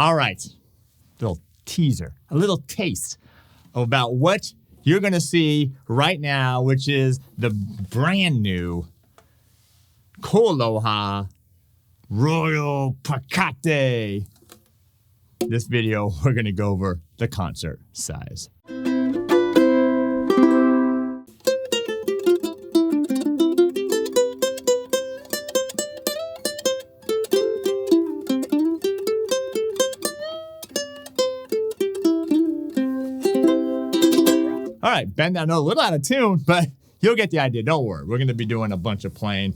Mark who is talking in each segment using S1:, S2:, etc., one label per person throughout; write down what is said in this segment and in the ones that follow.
S1: All right, little teaser, a little taste about what you're going to see right now, which is the brand new KoAloha Royal Pikake. This video, we're going to go over the concert size. All right, Ben, I know a little out of tune, but you'll get the idea. Don't worry. We're going to be doing a bunch of playing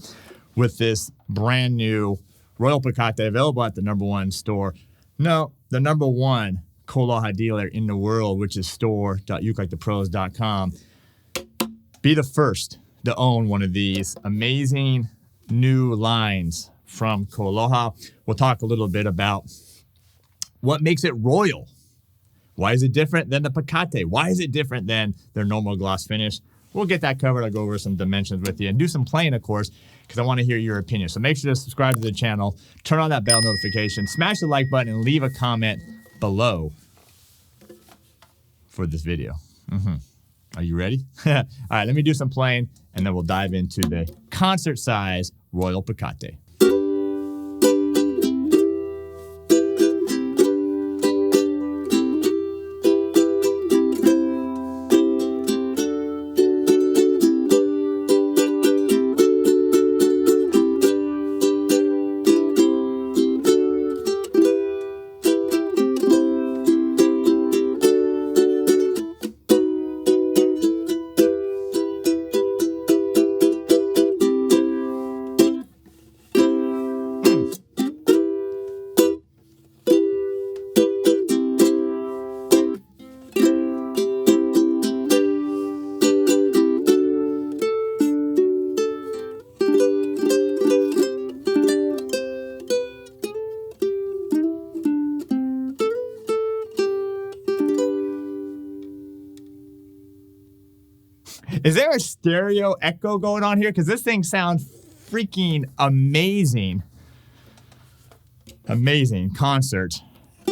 S1: with this brand new Royal Pikake, available at the #1 store. No, the #1 KoAloha dealer in the world, which is store.ukelikethepros.com. Be the first to own one of these amazing new lines from KoAloha. We'll talk a little bit about what makes it royal. Why is it different than the Pikake? Why is it different than their normal gloss finish? We'll get that covered. I'll go over some dimensions with you and do some playing, of course, because I want to hear your opinion. So make sure to subscribe to the channel, turn on that bell notification, smash the like button, and leave a comment below for this video. Are you ready? All right, let me do some playing, and then we'll dive into the concert size Royal Pikake. Is there a stereo echo going on here? Because this thing sounds freaking amazing. Amazing concert.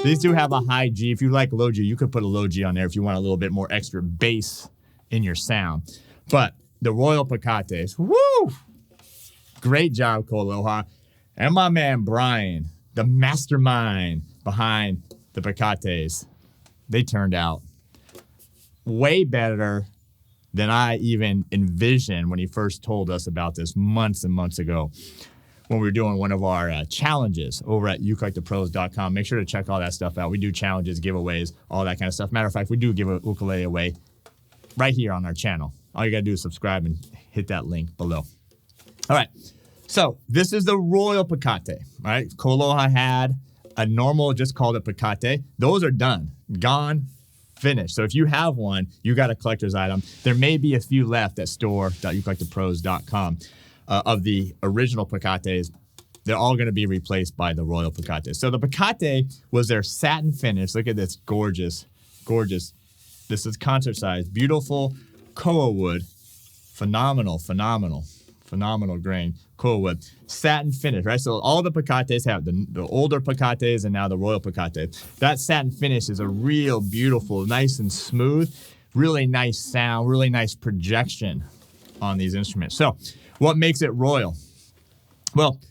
S1: These do have a high G. If you like low G, you could put a low G on there if you want a little bit more extra bass in your sound. But the Royal Pikakes, woo! Great job, KoAloha. And my man Brian, the mastermind behind the Pikakes. They turned out way better than I even envisioned when he first told us about this months and months ago when we were doing one of our challenges over at ukelikethepros.com. Make sure to check all that stuff out. We do challenges, giveaways, all that kind of stuff. Matter of fact, we do give a ukulele away right here on our channel. All you got to do is subscribe and hit that link below. All right, so this is the Royal Pikake, all right? KoAloha had a normal, just called it Pikake. Those are done, gone, finished. So if you have one, you got a collector's item. There may be a few left at store.ukelikethepros.com of the original Pikakes. They're all going to be replaced by the Royal Pikake. So the Pikake was their satin finish. Look at this gorgeous, gorgeous. This is concert size. Beautiful koa wood. Phenomenal, phenomenal, phenomenal grain. Koa wood. Satin finish, right? So all the Pikakes have the older Pikakes and now the Royal Pikake. That satin finish is a real beautiful, nice and smooth, really nice sound, really nice projection on these instruments. So what makes it royal? Well,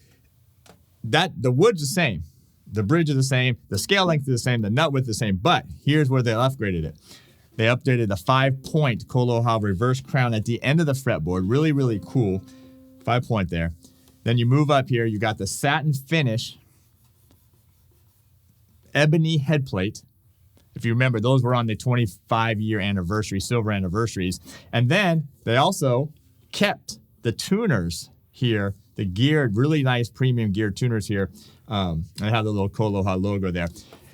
S1: the wood's the same. The bridge is the same. The scale length is the same. The nut width is the same. But here's where they upgraded it. They updated the 5-point KoAloha reverse crown at the end of the fretboard. Really, really cool. 5-point there. Then you move up here. You got the satin finish, ebony headplate. If you remember, those were on the 25-year anniversary, silver anniversaries. And then they also kept the tuners here, the geared, really nice premium geared tuners here. I have the little KoAloha logo there.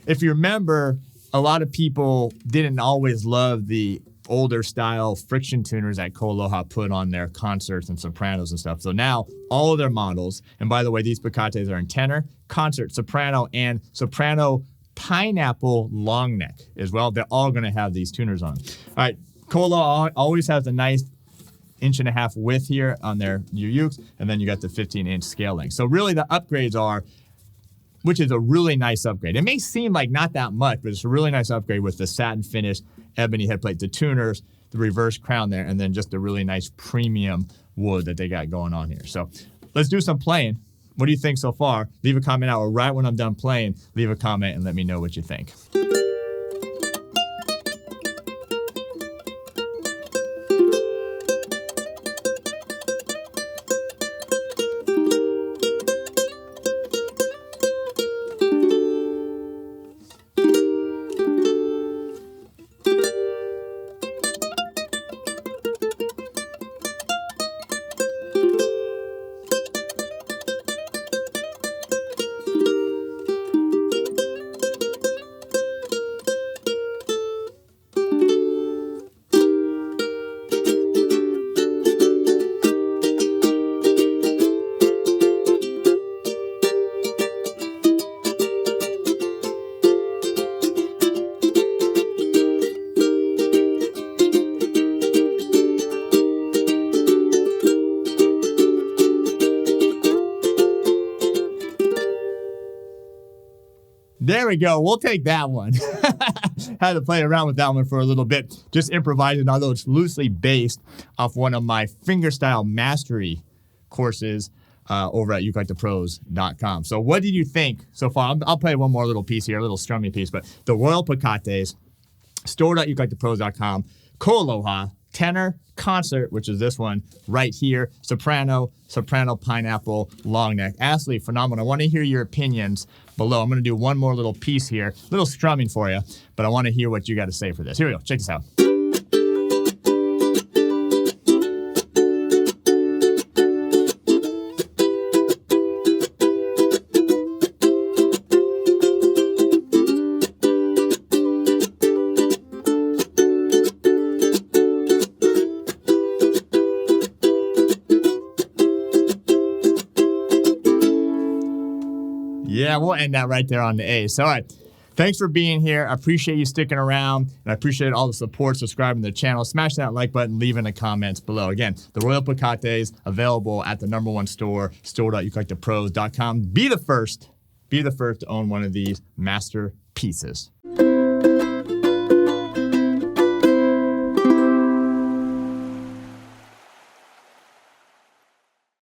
S1: If you remember, a lot of people didn't always love the older style friction tuners that KoAloha put on their concerts and sopranos and stuff. So now all of their models, and by the way, these Pikakes are in tenor, concert, soprano, and soprano pineapple long neck as well. They're all going to have these tuners on. All right, KoAloha always has a nice 1.5 inch width here on their ukes, and then you got the 15-inch scale length. So really the upgrades are which is a really nice upgrade. It may seem like not that much, but it's a really nice upgrade with the satin finish, ebony headplate, the tuners, the reverse crown there, and then just a really nice premium wood that they got going on here. So let's do some playing. What do you think so far? Leave a comment out, or right when I'm done playing, leave a comment and let me know what you think. There we go. We'll take that one. Had to play around with that one for a little bit. Just improvising, although it's loosely based off one of my fingerstyle mastery courses over at ukelikethepros.com. So what did you think so far? I'll play one more little piece here, a little strumming piece, but the Royal Pikakes, store.ukelikethepros.com, KoAloha, tenor, concert, which is this one right here, soprano, pineapple, long neck. Absolutely phenomenal. I want to hear your opinions below. I'm going to do one more little piece here, little strumming for you, but I want to hear what you got to say for this. Here we go. Check this out. Yeah, we'll end that right there on the A. So, all right. Thanks for being here. I appreciate you sticking around, and I appreciate all the support, subscribing to the channel. Smash that like button, leave in the comments below. Again, the Royal Pikakes available at the #1 store, store.ukelikethepros.com. Be the first to own one of these masterpieces.